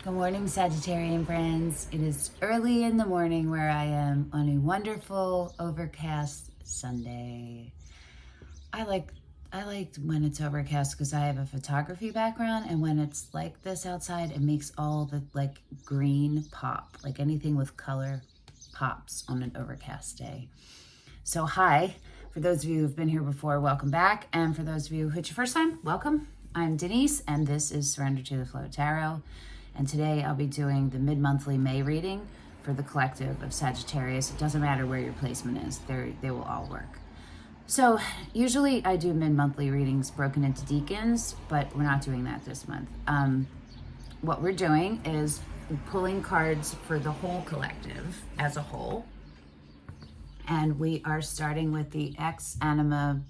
Good morning, Sagittarian friends. It is early in the morning where I am on a wonderful overcast Sunday. I like when it's overcast because I have a photography background, and when it's like this outside, it makes all the green pop. Like anything with color pops on an overcast day. So hi, for those of you who've been here before, welcome back. And for those of you who it's your first time, welcome. I'm Denise, and this is Surrender to the Flow Tarot. And today I'll be doing the mid-monthly May reading for the collective of Sagittarius. It doesn't matter where your placement is, they will all work. So usually I do mid-monthly readings broken into decans, but we're not doing that this month. What we're doing is pulling cards for the whole collective as a whole. And we are starting with the Ex-Anima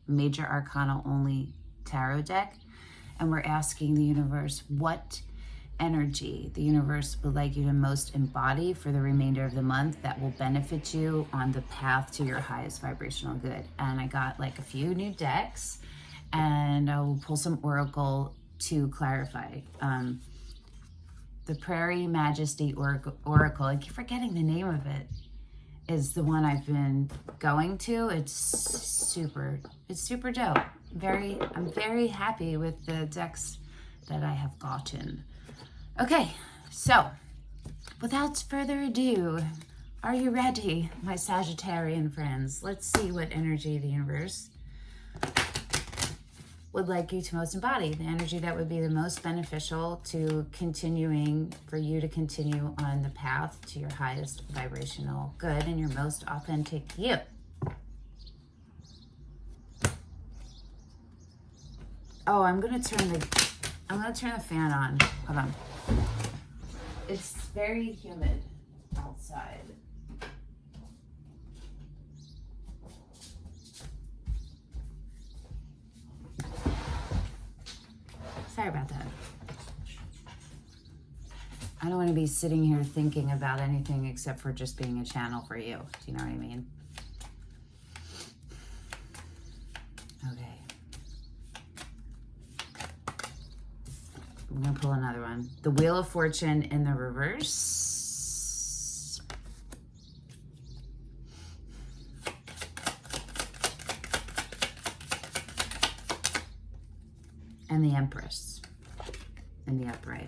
Major Arcana Only Tarot deck. And we're asking the universe what energy the universe would like you to most embody for the remainder of the month that will benefit you on the path to your highest vibrational good. And I got a few new decks, and I will pull some oracle to clarify. The Prairie Majesty oracle, I keep forgetting the name of it, is the one I've been going to. It's super dope. I'm very happy with the decks that I have gotten. Okay, so without further ado, are you ready, my Sagittarian friends? Let's see what energy the universe would like you to most embody, the energy that would be the most beneficial to continuing, for you to continue on the path to your highest vibrational good and your most authentic you. Oh, I'm gonna turn the fan on. Hold on. It's very humid outside. Sorry about that. I don't want to be sitting here thinking about anything except for just being a channel for you. Do you know what I mean? Okay. I'm going to pull another one. The Wheel of Fortune in the reverse. And the Empress in the upright.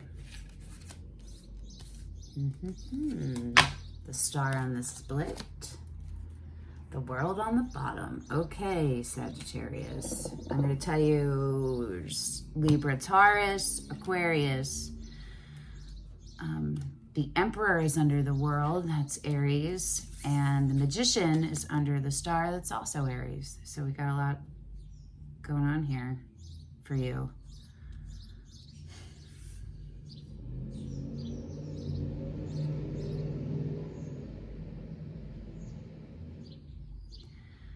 The Star on the split. The World on the bottom. Okay, Sagittarius. I'm going to tell you Libra, Taurus, Aquarius. The Emperor is under the World. That's Aries. And the Magician is under the Star. That's also Aries. So we got a lot going on here for you.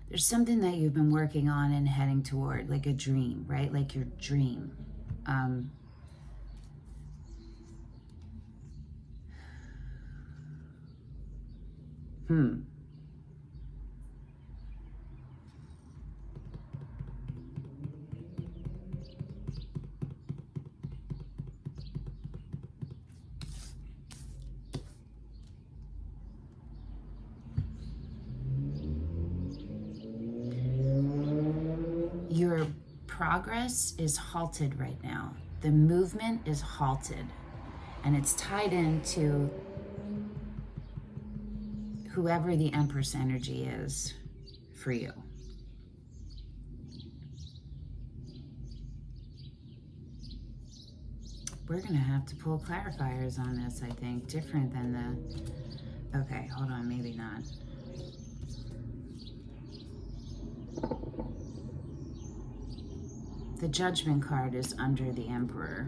There's something that you've been working on and heading toward, like a dream, right? Like your dream. Your progress is halted right now. The movement is halted, and it's tied into whoever the Empress energy is for you. We're gonna have to pull clarifiers on this, I think, different than the, okay, hold on, maybe not. The Judgment card is under the Emperor.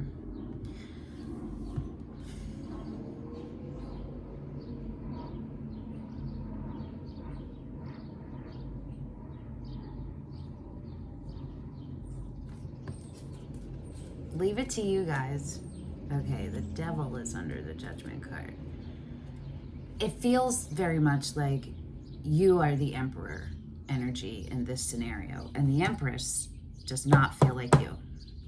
Leave it to you guys. Okay, the Devil is under the Judgment card. It feels very much like you are the Emperor energy in this scenario, and the Empress does not feel like you.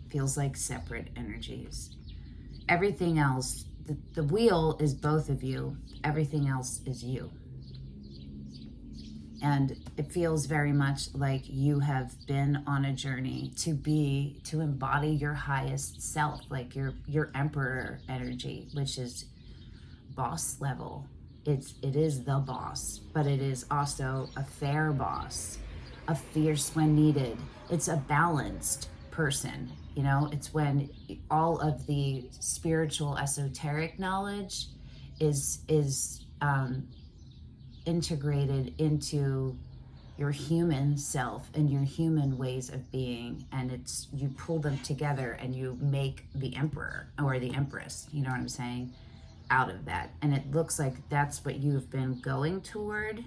Feels like separate energies. everything else, the wheel is both of you. Everything else is you. And it feels very much like you have been on a journey to embody your highest self, like your emperor energy, which is boss level. It is the boss, but it is also a fair boss, a fierce when needed. It's a balanced person, you know. It's when all of the spiritual esoteric knowledge is integrated into your human self and your human ways of being, and it's, you pull them together and you make the emperor or the empress, you know what I'm saying, out of that. And it looks like that's what you've been going toward.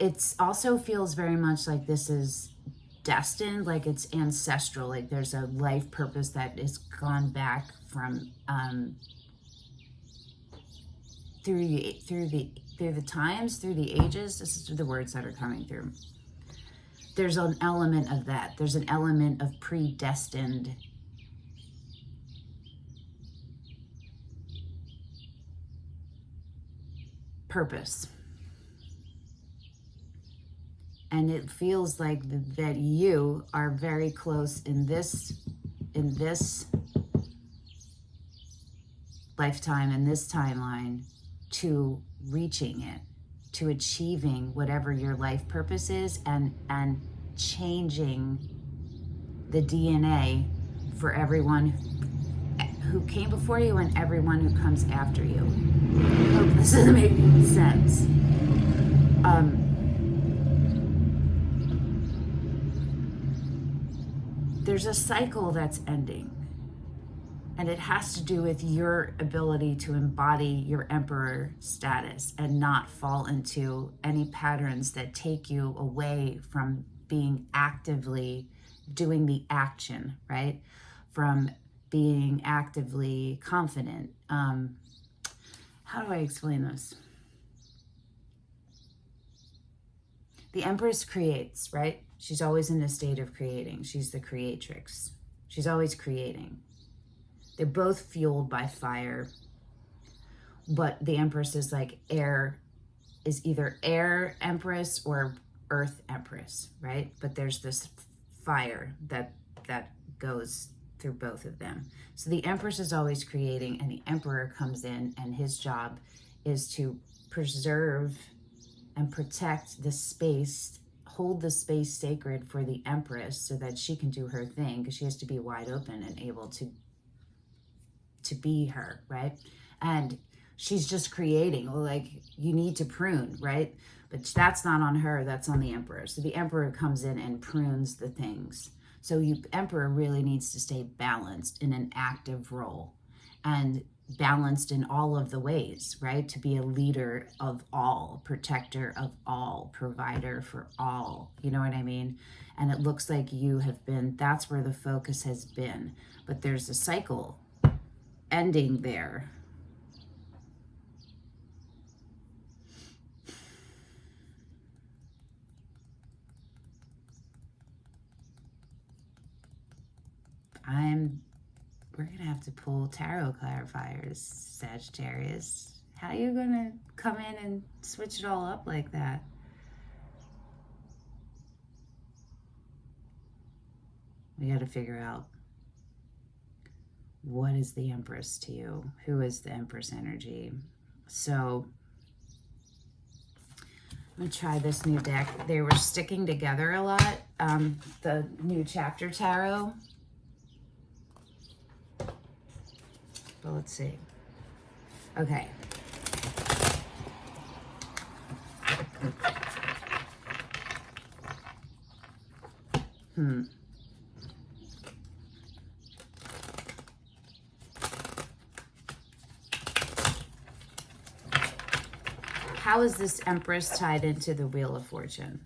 It's also feels very much like this is destined, like it's ancestral, like there's a life purpose that is gone back from through the times, through the ages. This is the words that are coming through. There's an element of that. There's an element of predestined purpose. And it feels like that you are very close in this lifetime, in this timeline, to reaching it, to achieving whatever your life purpose is, and changing the DNA for everyone who came before you and everyone who comes after you. I hope this is making sense. There's a cycle that's ending. And it has to do with your ability to embody your emperor status and not fall into any patterns that take you away from being actively doing the action, right? From being actively confident. How do I explain this? The Empress creates, right? She's always in a state of creating. She's the creatrix. She's always creating. They're both fueled by fire, but the Empress is like air, is either air Empress or earth Empress, right? But there's this fire that goes through both of them. So the Empress is always creating, and the Emperor comes in, and his job is to preserve and protect the space, hold the space sacred for the Empress so that she can do her thing, because she has to be wide open and able to be her, right? And she's just creating. Well, like, you need to prune, right? But that's not on her, that's on the Emperor. So the Emperor comes in and prunes the things. So Emperor really needs to stay balanced in an active role, and balanced in all of the ways, right? To be a leader of all, protector of all, provider for all, you know what I mean? And it looks like you have been, that's where the focus has been. But there's a cycle ending there. We're gonna have to pull tarot clarifiers, Sagittarius. How are you gonna come in and switch it all up like that? We gotta figure out, what is the Empress to you? Who is the Empress energy? So I'm gonna try this new deck. They were sticking together a lot. The new chapter tarot. But let's see. Okay. How is this Empress tied into the Wheel of Fortune?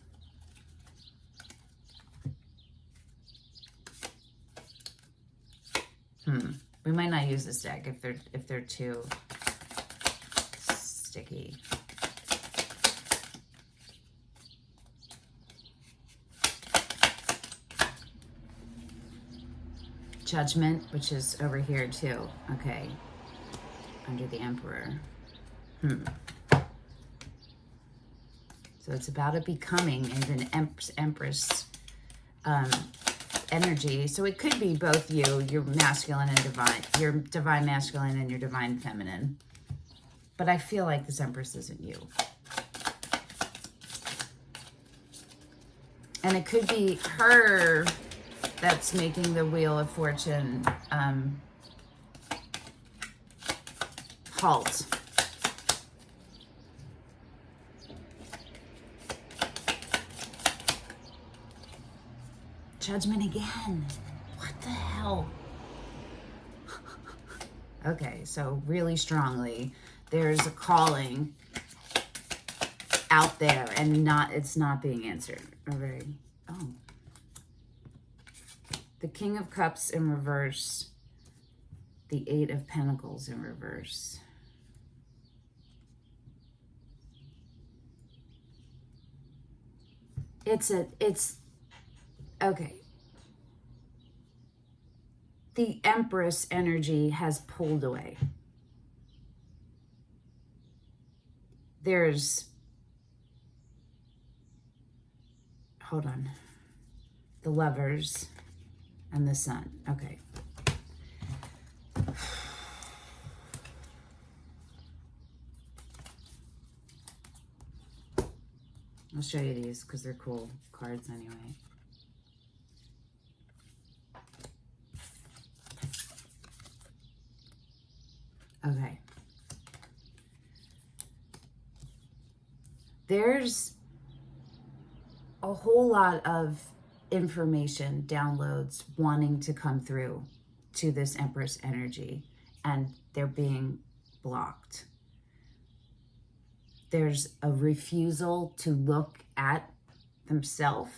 We might not use this deck if they're too sticky. Judgment, which is over here too. Okay. Under the Emperor. So it's about a becoming and an Empress energy. So it could be both you, your masculine and divine, your divine masculine and your divine feminine. But I feel like this Empress isn't you. And it could be her that's making the Wheel of Fortune halt. Judgment again. What the hell? Okay, so really strongly, there's a calling out there, and it's not being answered. Okay. Oh. The King of Cups in reverse. The Eight of Pentacles in reverse. Okay. The Empress energy has pulled away. Hold on. The Lovers and the Sun. Okay. I'll show you these because they're cool cards anyway. Okay. There's a whole lot of information, downloads wanting to come through to this Empress energy, and they're being blocked. There's a refusal to look at themselves.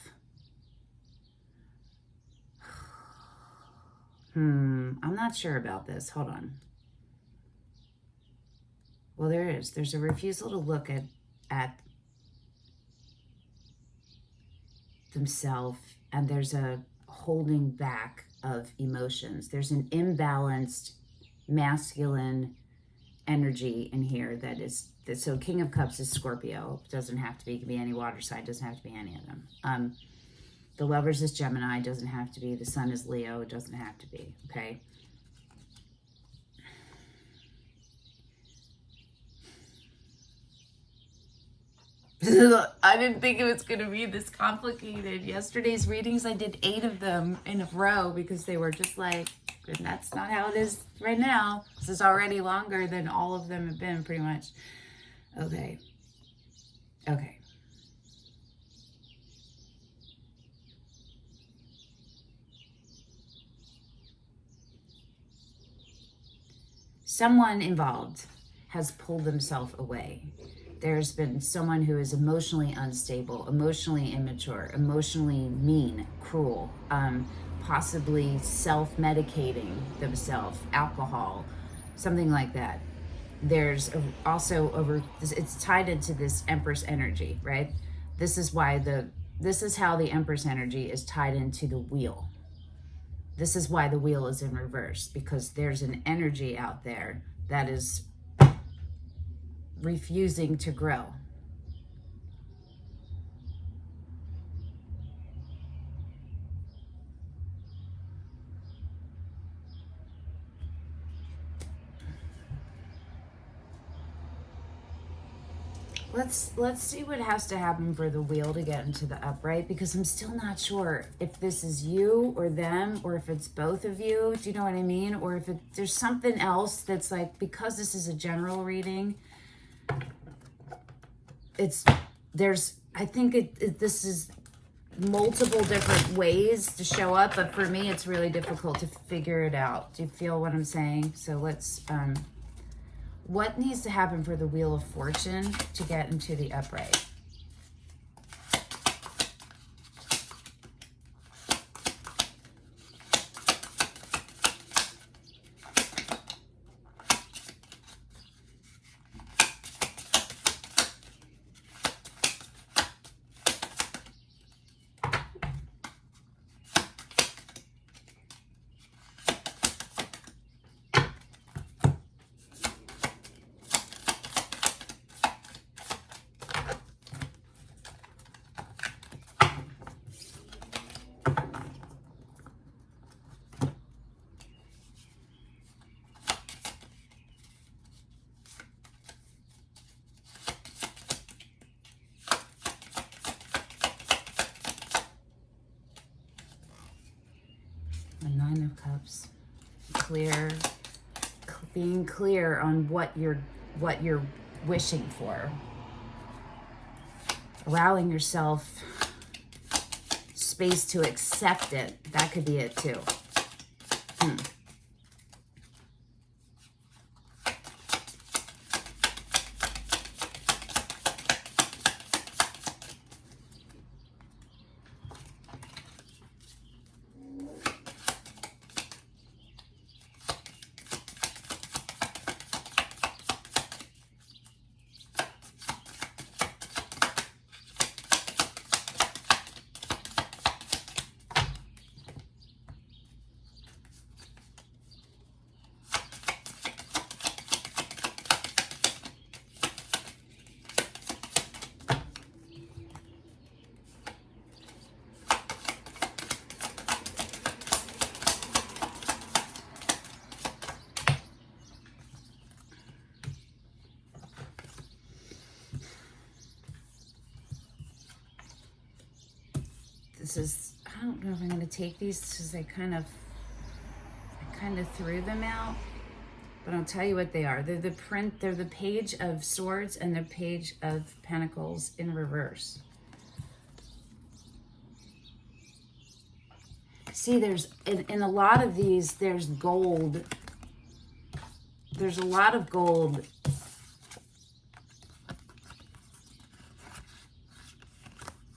I'm not sure about this. Hold on. Well, there is. There's a refusal to look at themselves, and there's a holding back of emotions. There's an imbalanced masculine energy in here so King of Cups is Scorpio. Doesn't have to be. It can be any water sign. Doesn't have to be any of them. The Lovers is Gemini. Doesn't have to be. The Sun is Leo. Doesn't have to be. Okay. I didn't think it was going to be this complicated. Yesterday's readings, I did 8 of them in a row because they were just like, and that's not how it is right now. This is already longer than all of them have been, pretty much. Okay. Okay. Someone involved has pulled themselves away. There's been someone who is emotionally unstable, emotionally immature, emotionally mean, cruel, possibly self-medicating themselves, alcohol, something like that. There's also it's tied into this Empress energy, right? This is how the Empress energy is tied into the wheel. This is why the wheel is in reverse, because there's an energy out there that is refusing to grow. Let's see what has to happen for the wheel to get into the upright, because I'm still not sure if this is you or them, or if it's both of you. Do you know what I mean? Or if there's something else that's like, because this is a general reading, I think this is multiple different ways to show up, but for me it's really difficult to figure it out. Do you feel what I'm saying? So let's what needs to happen for the Wheel of Fortune to get into the upright? being clear on what you're wishing for. Allowing yourself space to accept it. That could be it too. This is, I don't know if I'm going to take these because I kind of threw them out, but I'll tell you what they are. They're the Page of Swords and the Page of Pentacles in reverse. See, there's, in a lot of these, there's gold. There's a lot of gold.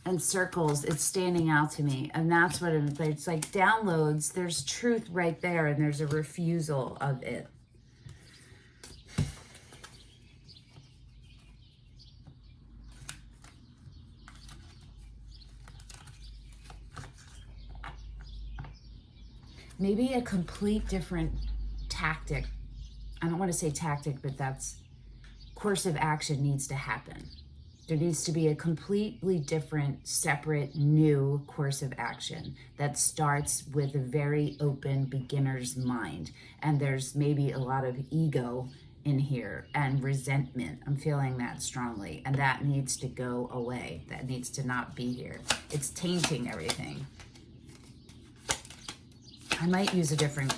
And circles, it's standing out to me. And that's what it's like. Downloads, there's truth right there, and there's a refusal of it. Maybe a complete different tactic. I don't want to say tactic, but that's course of action needs to happen. There needs to be a completely different, separate, new course of action that starts with a very open beginner's mind. And there's maybe a lot of ego in here and resentment. I'm feeling that strongly. And that needs to go away. That needs to not be here. It's tainting everything. I might use a different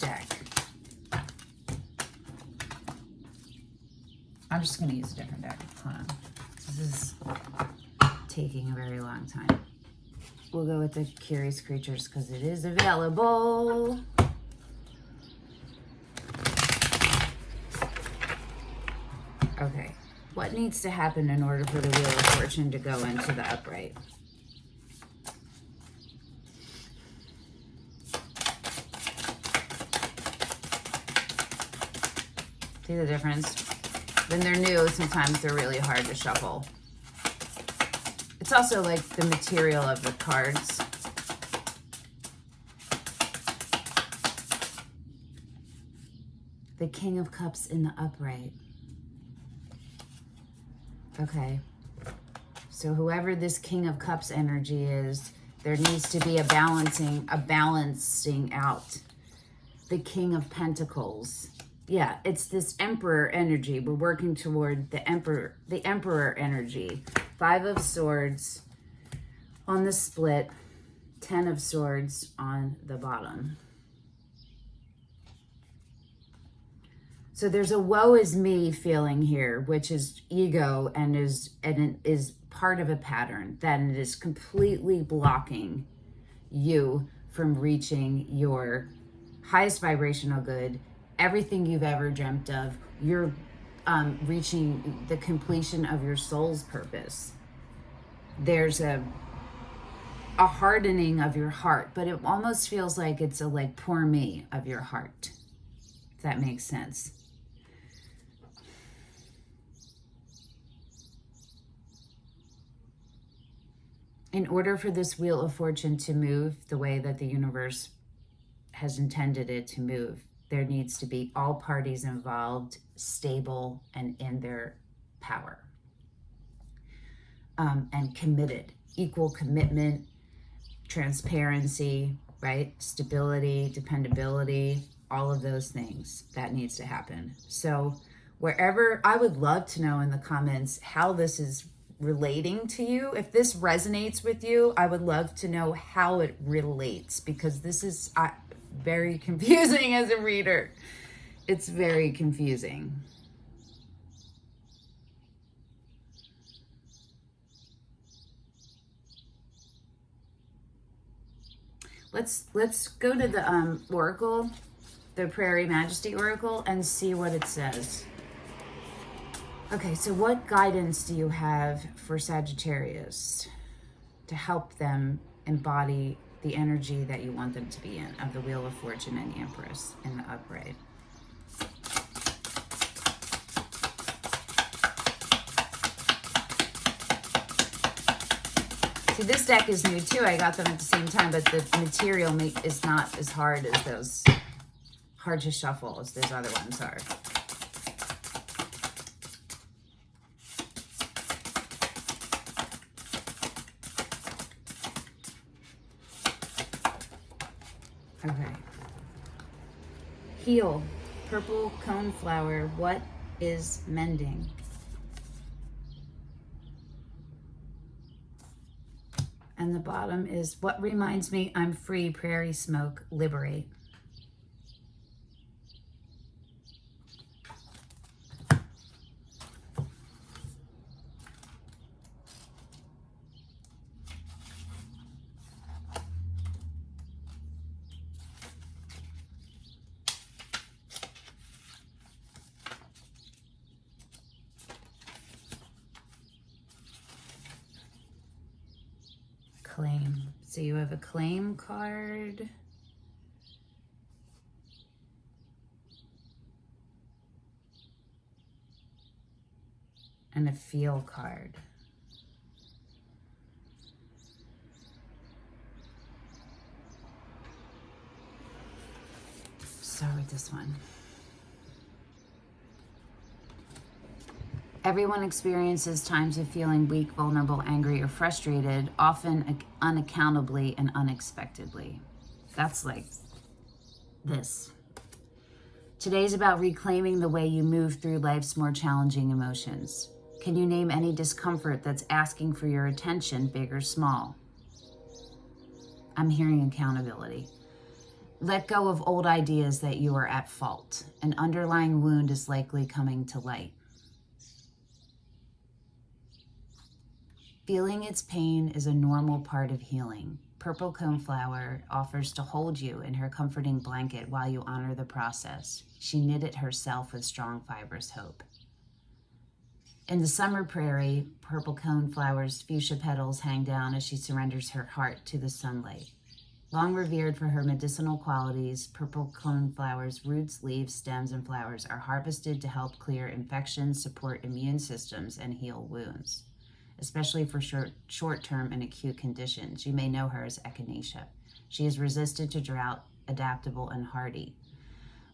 deck. I'm just going to use a different deck. Hold on. This is taking a very long time. We'll go with the Curious Creatures because it is available. Okay. What needs to happen in order for the Wheel of Fortune to go into the upright? See the difference? When they're new, sometimes they're really hard to shuffle. It's also like the material of the cards. The King of Cups in the upright. Okay. So whoever this King of Cups energy is, there needs to be a balancing out. The King of Pentacles. Yeah, it's this Emperor energy. We're working toward the Emperor energy. 5 of Swords on the split, 10 of Swords on the bottom. So there's a woe is me feeling here, which is ego and is part of a pattern that it is completely blocking you from reaching your highest vibrational good, everything you've ever dreamt of. You're reaching the completion of your soul's purpose. There's a hardening of your heart, but it almost feels like it's a like poor me of your heart, if that makes sense. In order for this Wheel of Fortune to move the way that the universe has intended it to move, there needs to be all parties involved, stable, and in their power. And committed. Equal commitment, transparency, right? Stability, dependability, all of those things. That needs to happen. So wherever, I would love to know in the comments how this is relating to you. If this resonates with you, I would love to know how it relates, because this is, very confusing as a reader. It's very confusing. Let's go to the oracle, the Prairie Majesty oracle, and see what it says. Okay, so what guidance do you have for Sagittarius to help them embody the energy that you want them to be in, of the Wheel of Fortune and the Empress in the upright? See, this deck is new too. I got them at the same time, but the material is not as hard as those, hard to shuffle as those other ones are. Okay. Heal. Purple coneflower. What is mending? And the bottom is, what reminds me I'm free, prairie smoke, liberate. Claim. So you have a claim card. And a feel card. Start with this one. Everyone experiences times of feeling weak, vulnerable, angry, or frustrated, often unaccountably and unexpectedly. That's like this. Today's about reclaiming the way you move through life's more challenging emotions. Can you name any discomfort that's asking for your attention, big or small? I'm hearing accountability. Let go of old ideas that you are at fault. An underlying wound is likely coming to light. Feeling its pain is a normal part of healing. Purple coneflower offers to hold you in her comforting blanket while you honor the process. She knit it herself with strong, fibrous hope. In the summer prairie, purple coneflower's fuchsia petals hang down as she surrenders her heart to the sunlight. Long revered for her medicinal qualities, purple coneflower's roots, leaves, stems, and flowers are harvested to help clear infections, support immune systems, and heal wounds, especially for short-term and acute conditions. You may know her as Echinacea. She is resistant to drought, adaptable, and hardy.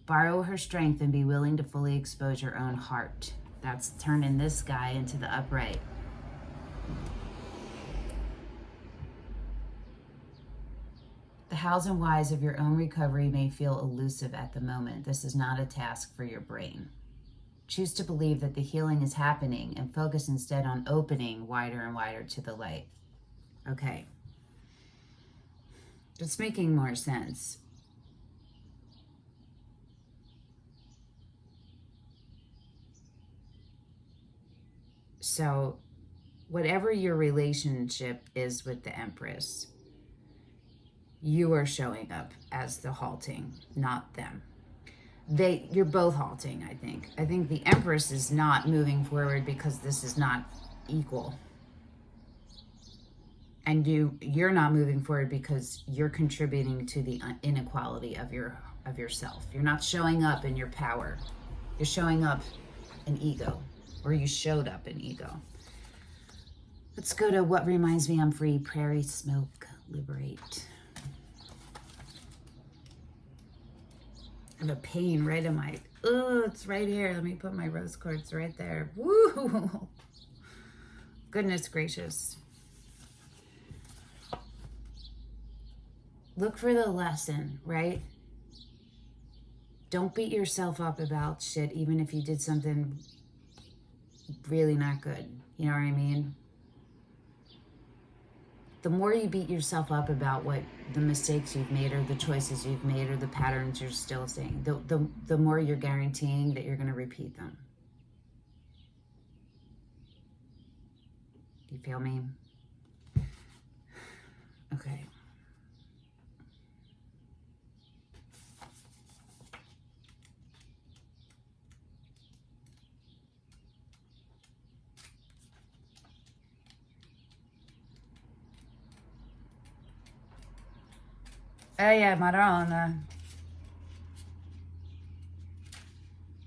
Borrow her strength and be willing to fully expose your own heart. That's turning this guy into the upright. The hows and whys of your own recovery may feel elusive at the moment. This is not a task for your brain. Choose to believe that the healing is happening and focus instead on opening wider and wider to the light. Okay. It's making more sense. So, whatever your relationship is with the Empress, you are showing up as the halting, not them. You're both halting, I think. I think the Empress is not moving forward because this is not equal. And you're not moving forward because you're contributing to the inequality of yourself. You're not showing up in your power. You're showing up in ego, or you showed up in ego. Let's go to what reminds me I'm free. Prairie smoke, liberate. I have a pain right in my, it's right here. Let me put my rose quartz right there. Woo! Goodness gracious. Look for the lesson, right? Don't beat yourself up about shit, even if you did something really not good. You know what I mean? the more you beat yourself up about what the mistakes you've made or the choices you've made or the patterns you're still seeing, the more you're guaranteeing that you're going to repeat them. You feel me? Okay. Marona.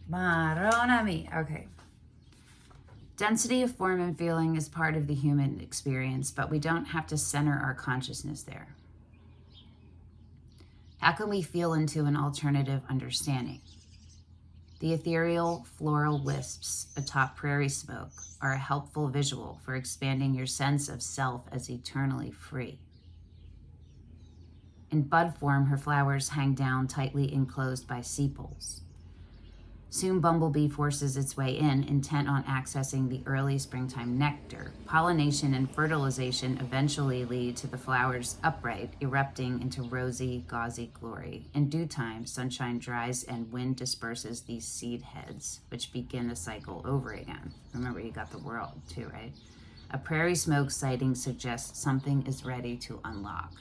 Marona me. Okay. Density of form and feeling is part of the human experience, but we don't have to center our consciousness there. How can we feel into an alternative understanding? The ethereal floral wisps atop prairie smoke are a helpful visual for expanding your sense of self as eternally free. In bud form, her flowers hang down tightly enclosed by sepals. Soon Bumblebee forces its way in, intent on accessing the early springtime nectar. Pollination and fertilization eventually lead to the flowers upright, erupting into rosy, gauzy glory. In due time, sunshine dries and wind disperses these seed heads, which begin the cycle over again. Remember, you got the world too, right? A prairie smoke sighting suggests something is ready to unlock.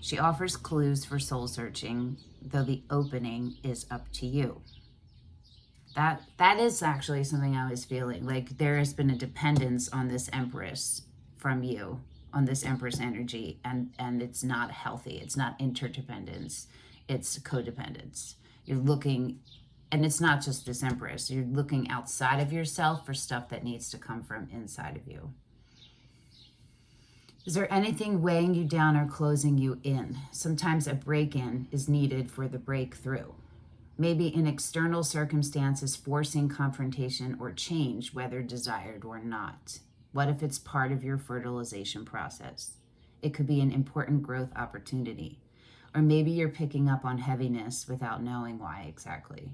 She offers clues for soul searching, though the opening is up to you. That is actually something I was feeling. Like there has been a dependence on this Empress from you, on this Empress energy, and it's not healthy. It's not interdependence. It's codependence. You're looking, and it's not just this Empress. You're looking outside of yourself for stuff that needs to come from inside of you. Is there anything weighing you down or closing you in? Sometimes a break-in is needed for the breakthrough. Maybe an external circumstance is forcing confrontation or change, whether desired or not. What if it's part of your fertilization process? It could be an important growth opportunity. Or maybe you're picking up on heaviness without knowing why exactly.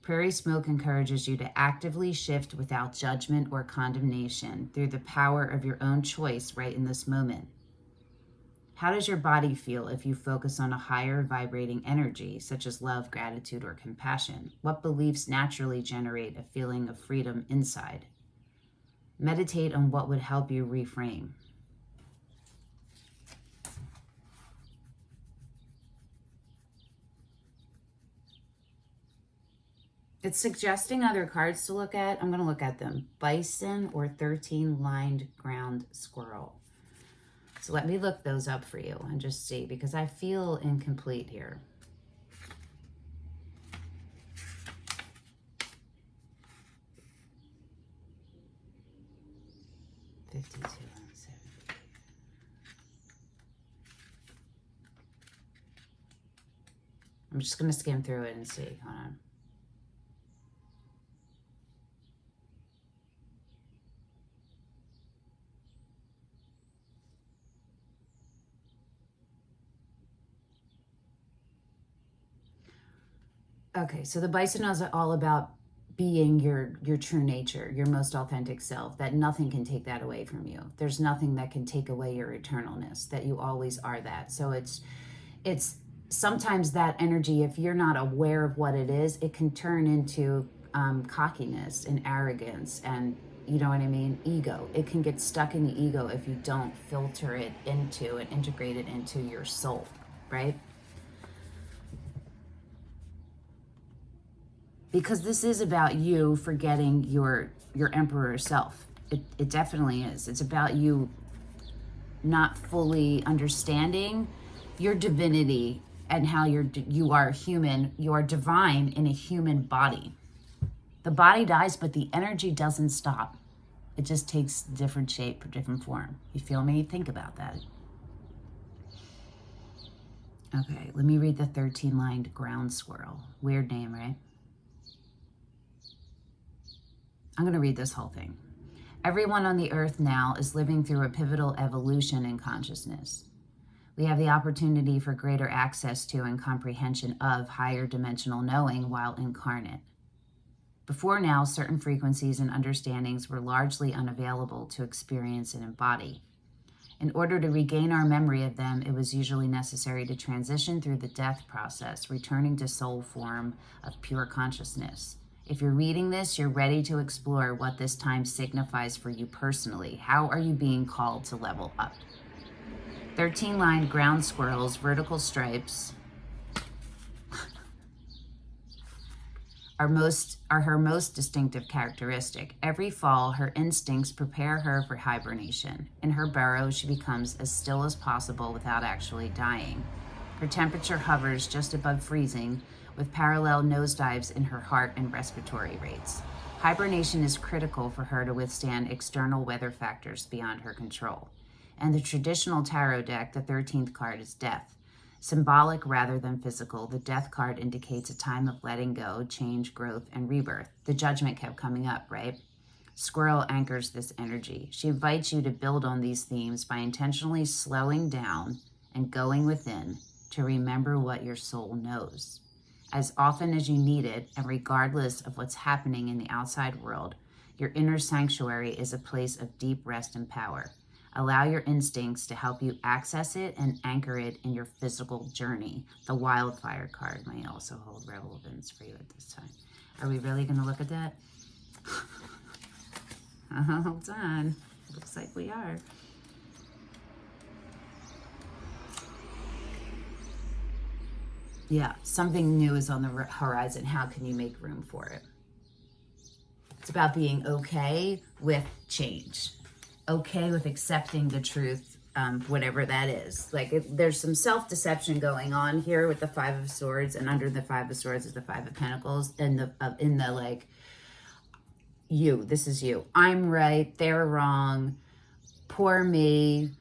Prairie smoke encourages you to actively shift without judgment or condemnation through the power of your own choice right in this moment. How does your body feel if you focus on a higher vibrating energy, such as love, gratitude, or compassion? What beliefs naturally generate a feeling of freedom inside? Meditate on what would help you reframe. It's suggesting other cards to look at. I'm going to look at them. Bison or 13-lined ground squirrel. So let me look those up for you and just see, because I feel incomplete here. I'm just going to skim through it and see. Hold on. Okay, so the bison is all about being your true nature, your most authentic self, that nothing can take that away from you. There's nothing that can take away your eternalness, that you always are that. So it's sometimes that energy, if you're not aware of what it is, it can turn into cockiness and arrogance and, you know what I mean, ego. It can get stuck in the ego if you don't filter it into and integrate it into your soul, right? Because this is about you forgetting your emperor self. It definitely is. It's about you not fully understanding your divinity and how you are human. You are divine in a human body. The body dies, but the energy doesn't stop. It just takes different shape or different form. You feel me? Think about that. Okay, let me read the 13-lined ground squirrel. Weird name, right? I'm going to read this whole thing. Everyone on the earth now is living through a pivotal evolution in consciousness. We have the opportunity for greater access to and comprehension of higher dimensional knowing while incarnate. Before now, certain frequencies and understandings were largely unavailable to experience and embody. In order to regain our memory of them, it was usually necessary to transition through the death process, returning to soul form of pure consciousness. If you're reading this, you're ready to explore what this time signifies for you personally. How are you being called to level up? 13-line ground squirrels, vertical stripes, are her most distinctive characteristic. Every fall, her instincts prepare her for hibernation. In her burrow, she becomes as still as possible without actually dying. Her temperature hovers just above freezing, with parallel nosedives in her heart and respiratory rates. Hibernation is critical for her to withstand external weather factors beyond her control. And the traditional tarot deck, the 13th card, is death. Symbolic rather than physical, the death card indicates a time of letting go, change, growth, and rebirth. The judgment kept coming up, right? Squirrel anchors this energy. She invites you to build on these themes by intentionally slowing down and going within to remember what your soul knows. As often as you need it, and regardless of what's happening in the outside world, your inner sanctuary is a place of deep rest and power. Allow your instincts to help you access it and anchor it in your physical journey. The wildfire card may also hold relevance for you at this time. Are we really going to look at that? Hold on. Looks like we are. Yeah, something new is on the horizon. How can you make room for it? It's about being okay with change. Okay with accepting the truth, whatever that is. Like there's some self-deception going on here with the Five of Swords, and under the Five of Swords is the Five of Pentacles, and in the like, this is you. I'm right, they're wrong, poor me,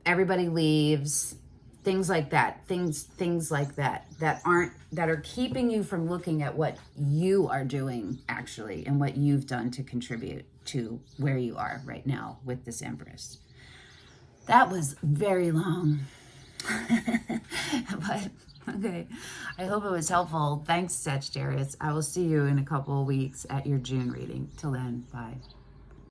everybody leaves, things like that, things like that are keeping you from looking at what you are doing actually, and what you've done to contribute to where you are right now with this Empress. That was very long. But okay, I hope it was helpful. Thanks, Sagittarius. I will see you in a couple of weeks at your June reading. Till then, bye.